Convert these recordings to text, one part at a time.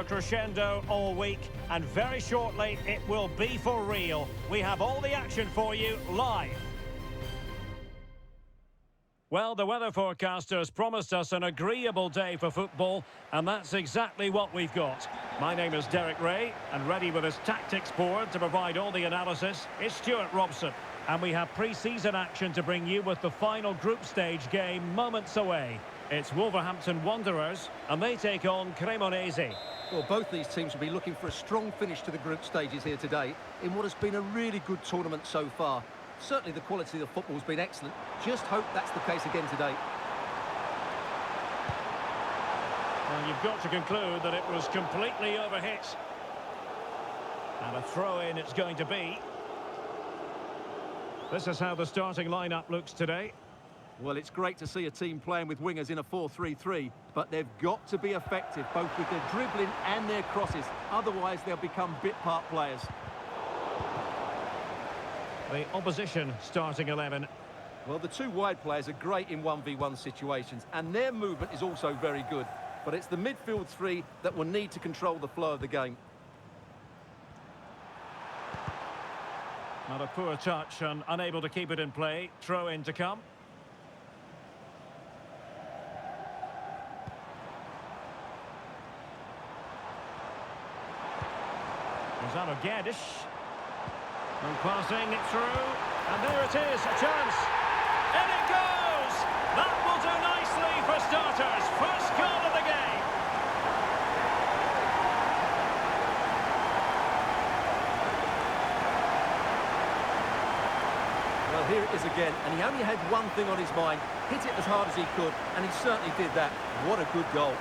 crescendo all week, and very shortly it will be for real. We have all the action for you live. Well, the weather forecasters promised us an agreeable day for football, and that's exactly what we've got. My name is Derek Ray, and ready with his tactics board to provide all the analysis is Stuart Robson. And we have pre-season action to bring you with the final group stage game moments away. It's Wolverhampton Wanderers, and they take on Cremonese. Well, both these teams will be looking for a strong finish to the group stages here today in what has been a really good tournament so far. Certainly the quality of the football has been excellent. Just hope that's the case again today. Well, you've got to conclude that it was completely overhit. And a throw-in it's going to be. This is how the starting lineup looks today. Well, it's great to see a team playing with wingers in a 4-3-3, but they've got to be effective, both with their dribbling and their crosses. Otherwise, they'll become bit-part players. The opposition starting 11. Well, the two wide players are great in 1v1 situations, and their movement is also very good. But it's the midfield three that will need to control the flow of the game. Not a poor touch and unable to keep it in play. Throw in to come. Guedes. And passing it through. And there it is, a chance. And it goes! That will do nicely for starters. First goal of the game. Well, here it is again, and he only had one thing on his mind. Hit it as hard as he could, and he certainly did that. What a good goal.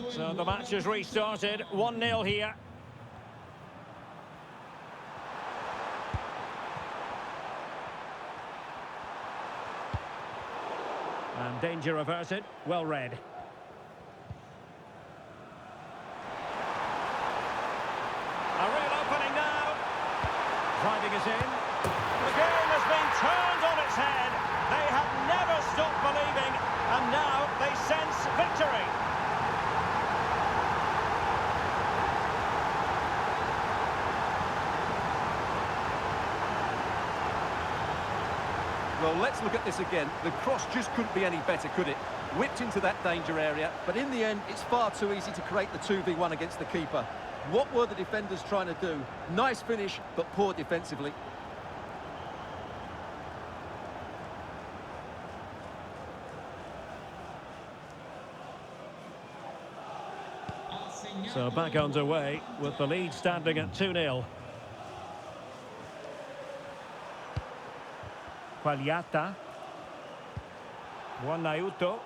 So the match has restarted, 1-0 here. And danger averted, well read. A real opening now. Driving us in. The game has been turned on its head. They have never stopped believing, and now they sense victory. Well, let's look at this again. The cross just couldn't be any better, could it? Whipped into that danger area, but in the end, it's far too easy to create the 2v1 against the keeper. What were the defenders trying to do? Nice finish, but poor defensively. So back underway with the lead standing at 2-0. Quagliata. Buonaiuto.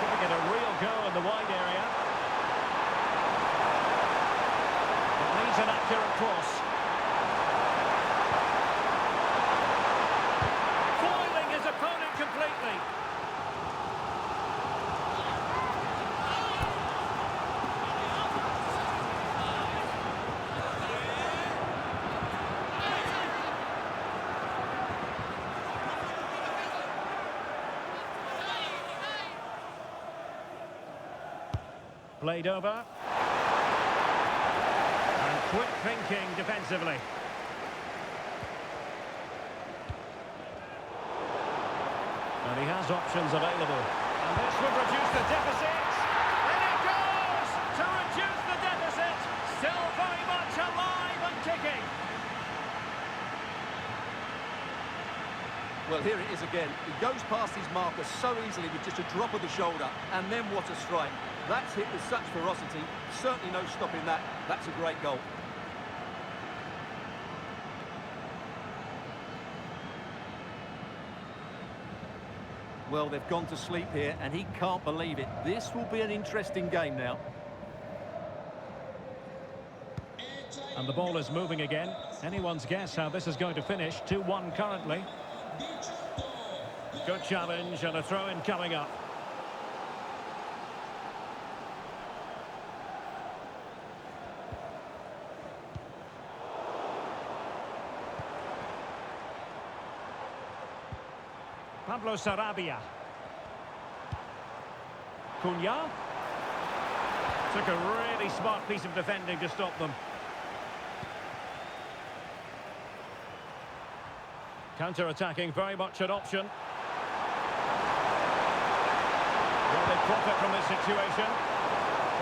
Giving it a real go in the wide area. It needs an accurate cross. Foiling his opponent completely. Played over. And quick thinking defensively. And he has options available. And this would reduce the deficit. And it goes to reduce the deficit. Still very much alive and kicking. Well, here it is again. He goes past his marker so easily with just a drop of the shoulder. And then what a strike. That's hit with such ferocity. Certainly no stopping that. That's a great goal. Well, they've gone to sleep here, and he can't believe it. This will be an interesting game now. And the ball is moving again. Anyone's guess how this is going to finish. 2-1 currently. Good challenge and a throw-in coming up. Pablo Sarabia. Cunha. Took a really smart piece of defending to stop them. Counter-attacking, very much an option. Will they profit from this situation?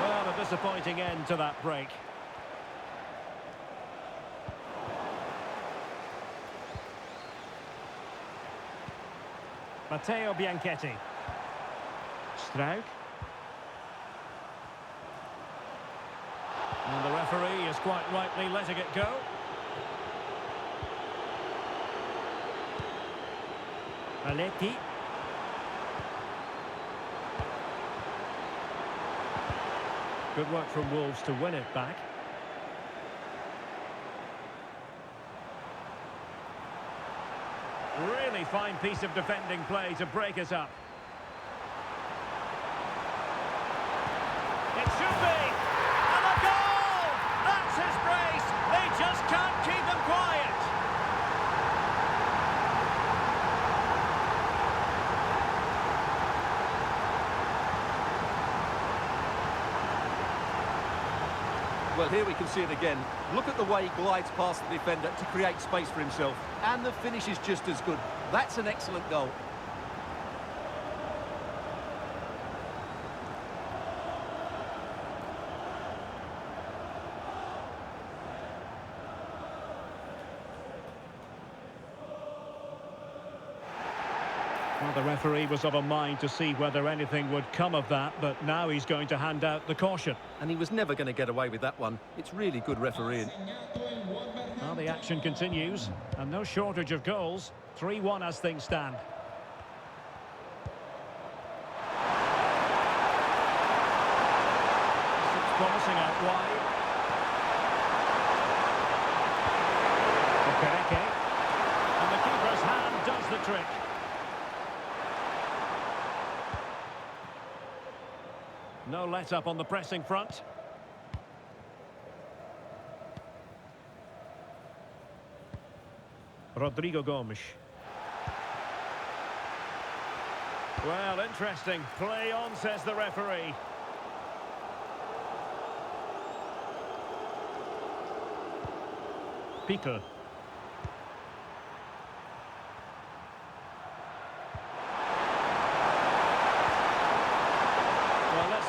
Well, a disappointing end to that break. Matteo Bianchetti. Struik. And the referee is quite rightly letting it go. Aletti. Good work from Wolves to win it back. Really fine piece of defending play to break us up. It should be! And a goal! That's his brace! They just can't keep him quiet! Well, here we can see it again. Look at the way he glides past the defender to create space for himself. And the finish is just as good. That's an excellent goal. Well, the referee was of a mind to see whether anything would come of that, but now he's going to hand out the caution. And he was never going to get away with that one. It's really good refereeing. Well, the action continues, and no shortage of goals. 3-1 as things stand. It's promising out wide. Okereke. And the keeper's hand does the trick. No let-up on the pressing front. Rodrigo Gomes. Well, interesting. Play on, says the referee. Pickle.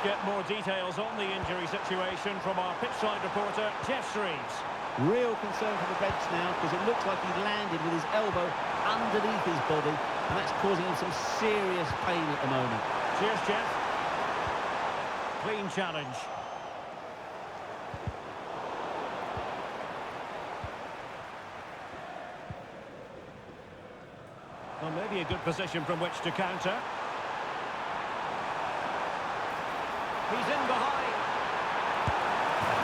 Get more details on the injury situation from our pitchside reporter, Jeff Streaves. Real concern for the Reds now, because it looks like he landed with his elbow underneath his body, and that's causing him some serious pain at the moment. Cheers, Jeff. Clean challenge. Well, maybe a good position from which to counter. He's in behind.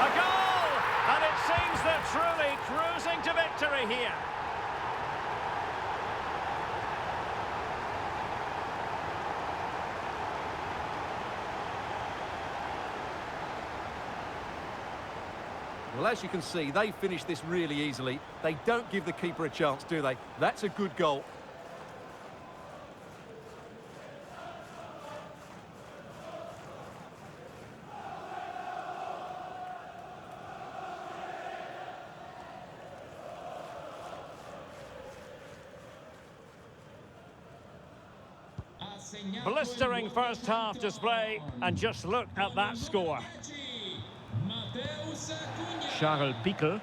A goal! And it seems they're truly cruising to victory here. Well, as you can see, they finish this really easily. They don't give the keeper a chance, do they? That's a good goal. Blistering first half display, and just look at that score. Charles Pickle.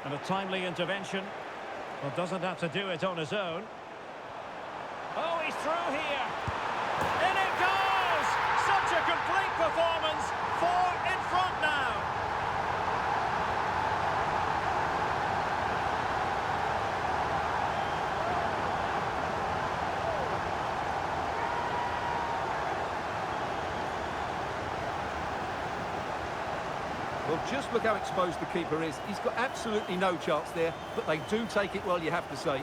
And a timely intervention. Well, doesn't have to do it on his own. Oh, he's through here. In it goes! Such a complete performance. 4 in front now. Well, just look how exposed the keeper is. He's got absolutely no chance there, but they do take it well, you have to say.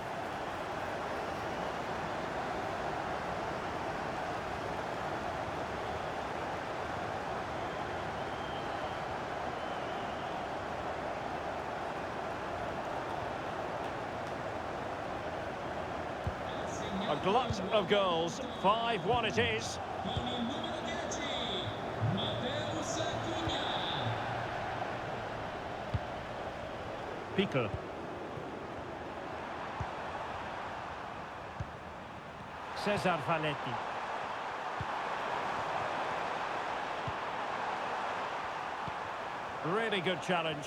glut of goals. 5-1 it is. Pickle. Cesar Falletti. Really good challenge.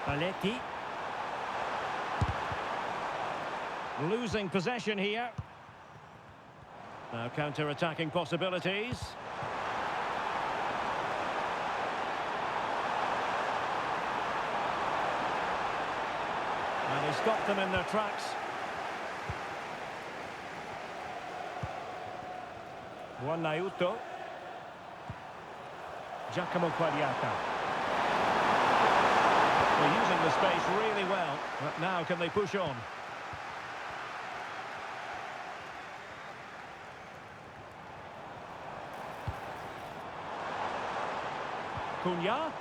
Falletti. Losing possession here. Now counter-attacking possibilities. And he stopped them in their tracks. Juan Nauto. Giacomo Quagliata. They're using the space really well. But now can they push on? Cunha.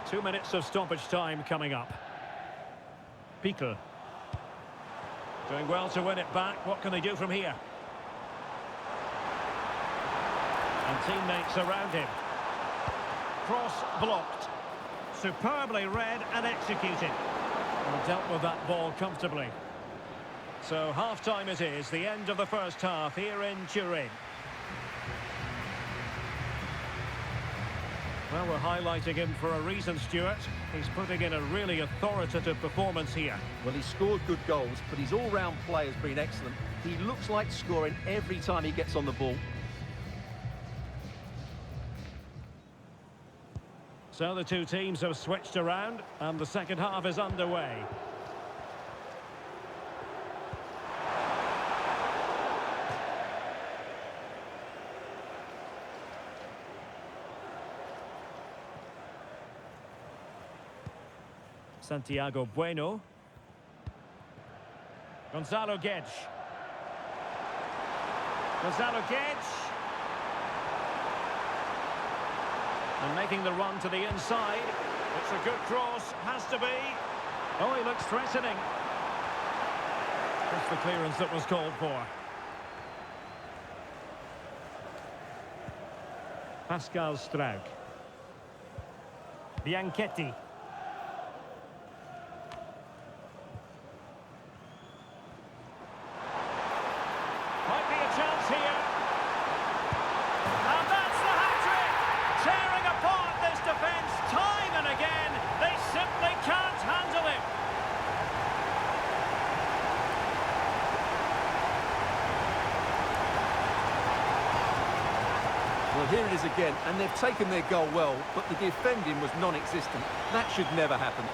2 minutes of stoppage time coming up. Pickle. Doing well to win it back. What can they do from here? And teammates around him. Cross blocked. Superbly read and executed. And dealt with that ball comfortably. So half-time it is, the end of the first half here in Turin. Well, we're highlighting him for a reason, Stuart. He's putting in a really authoritative performance here. Well, he's scored good goals, but his all-round play has been excellent. He looks like scoring every time he gets on the ball. So the two teams have switched around, and the second half is underway. Santiago Bueno. Gonzalo Guedes. Gonzalo Guedes. And making the run to the inside. It's a good cross, has to be. Oh, he looks threatening. Just the clearance that was called for. Pascal Struijk. Bianchetti. Might be a chance here. And that's the hat-trick! Tearing apart this defence time and again. They simply can't handle it. Well, here it is again, and they've taken their goal well, but the defending was non-existent. That should never happen.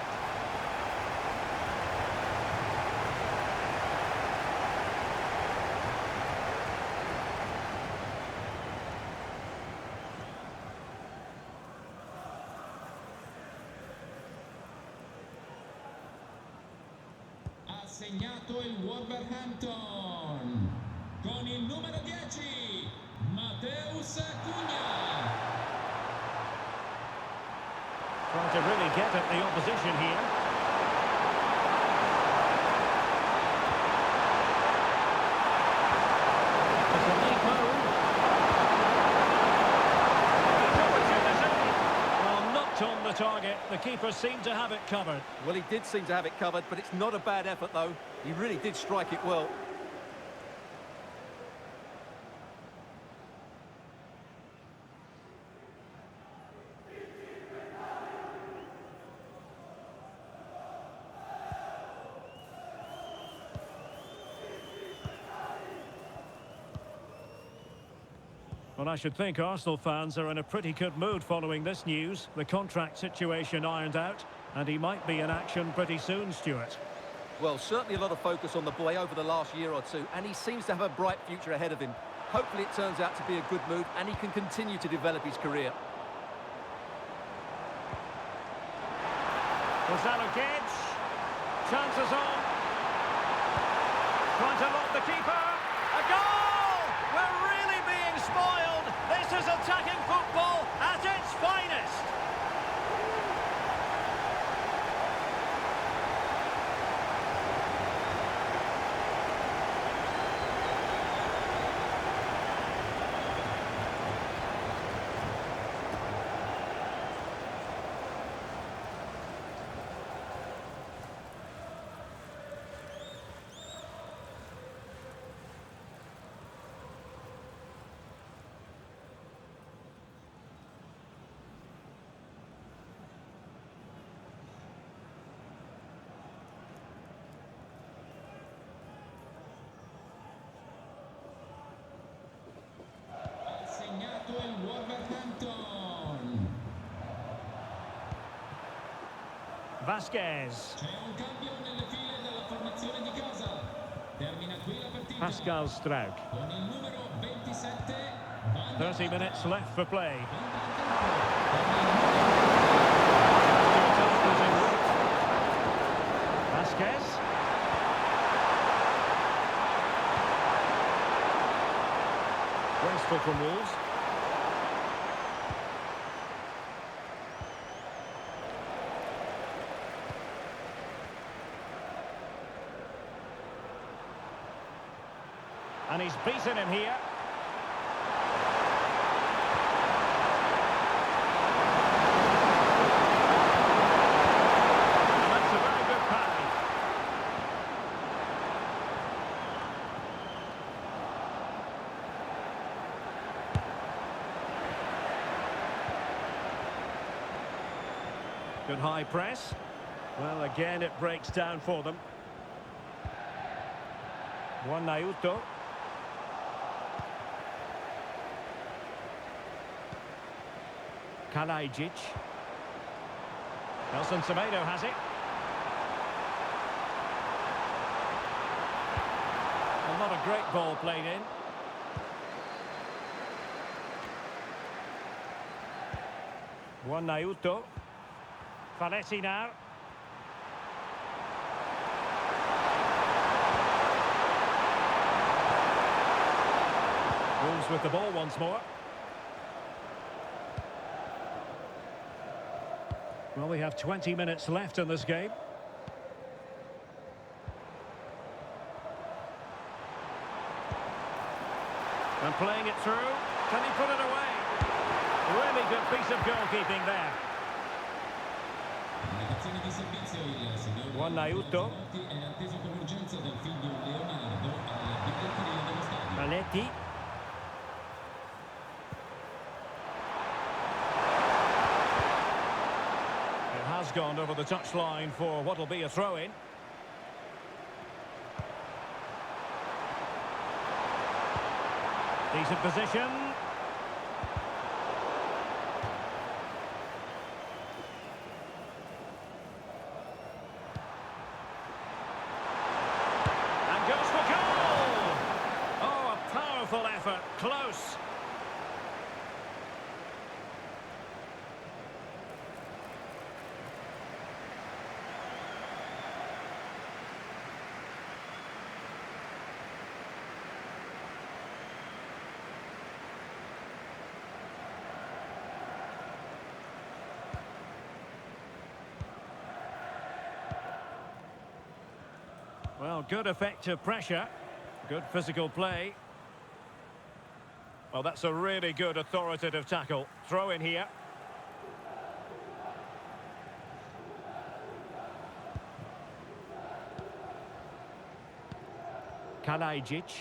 Ha segnato il Wolverhampton con il numero 10 Mateo. Trying to really get at the opposition here. It's a late move. Well, knocked on the target. The keeper seemed to have it covered. Well, he did seem to have it covered, but it's not a bad effort, though. He really did strike it well. Well, I should think Arsenal fans are in a pretty good mood following this news. The contract situation ironed out, and he might be in action pretty soon, Stuart. Well, certainly a lot of focus on the boy over the last year or two, and he seems to have a bright future ahead of him. Hopefully it turns out to be a good move, and he can continue to develop his career. Gonzalo Guedes. Chances on. Trying to lock the keeper. A goal! We're really being spoiled. This is attacking football at its finest. Vasquez. C'è un cambio nelle file della formazione di casa. Termina qui la partita. Pascal Struijk. Con il numero 27. 30 minutes left for play. Vasquez. Wasteful from Wolves. And he's beaten him here. And that's a very good parry. Good high press. Well, again, it breaks down for them. Juan Nauto. Kalajdzic. Nelson Semedo has it. Well, not a great ball played in. Juan Nauto. Faletti now. Wolves with the ball once more. Well, we have 20 minutes left in this game. And playing it through. Can he put it away? Really good piece of goalkeeping there. Juan Nauto. Faletti. Has gone over the touchline for what will be a throw-in. Decent position. And goes for goal! Oh, a powerful effort. Close. Well, good effective pressure. Good physical play. Well, that's a really good authoritative tackle. Throw in here. Kalajdzic.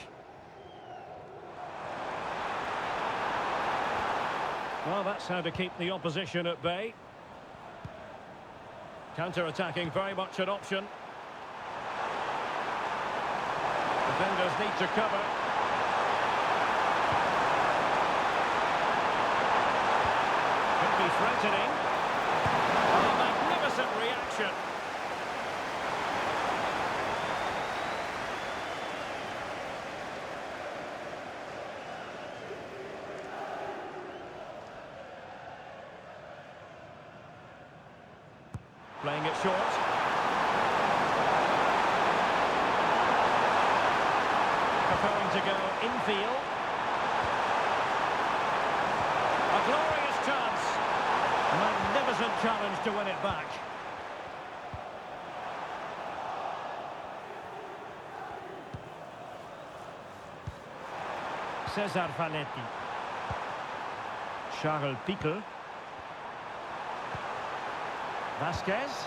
Well, that's how to keep the opposition at bay. Counter-attacking, very much an option. Defenders need to cover. Could be threatening. Oh, magnificent reaction. Playing it short. Preferring to go infield. A glorious chance. Magnificent challenge to win it back. Cesar Faletti. Charles Piquel. Vasquez.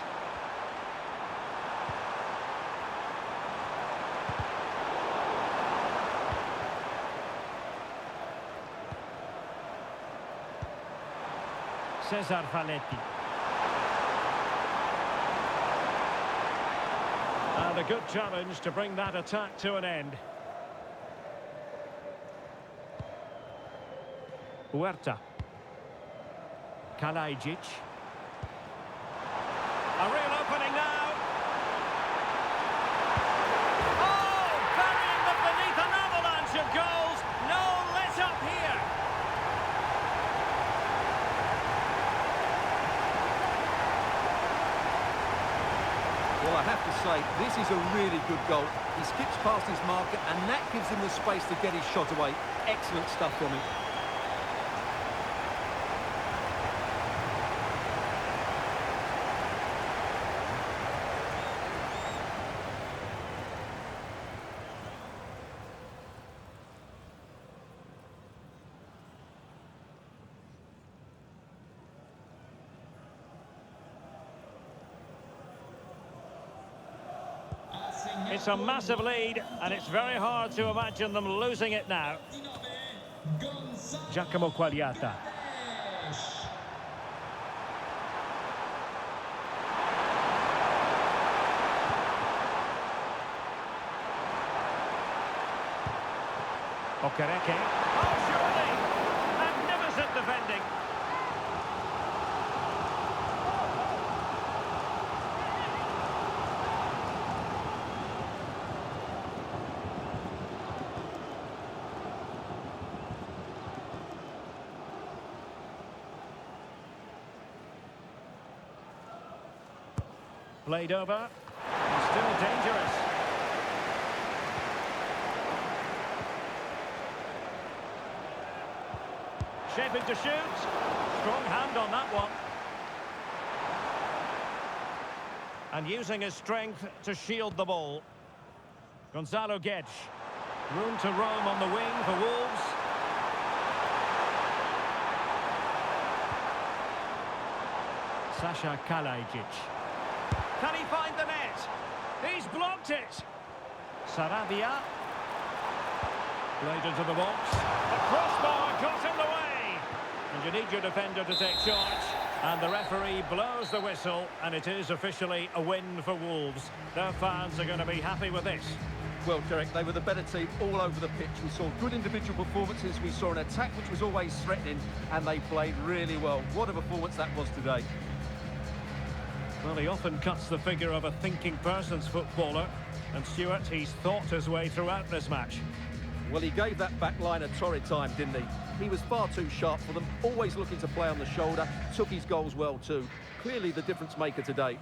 Cesar Faletti. And a good challenge to bring that attack to an end. Huerta. Kalajdzic. A real opening. have to say, this is a really good goal. He skips past his marker, and that gives him the space to get his shot away. Excellent stuff from him. It's a massive lead, and it's very hard to imagine them losing it now. Giacomo Quagliata. Okereke. Oh, surely! Magnificent defending. Played over. He's still dangerous. Shaping to shoot. Strong hand on that one. And using his strength to shield the ball. Gonzalo Guedes. Room to roam on the wing for Wolves. Sasha Kalajic. Can he find the net? He's blocked it. Sarabia. Played into the box. The crossbar got in the way. And you need your defender to take charge. And the referee blows the whistle, and it is officially a win for Wolves. Their fans are going to be happy with this. Well, Derek, they were the better team all over the pitch. We saw good individual performances. We saw an attack which was always threatening, and they played really well. What a performance that was today. Well, he often cuts the figure of a thinking person's footballer. And Stuart, he's thought his way throughout this match. Well, he gave that back line a torrid time, didn't he? He was far too sharp for them, always looking to play on the shoulder, took his goals well too. Clearly the difference maker today.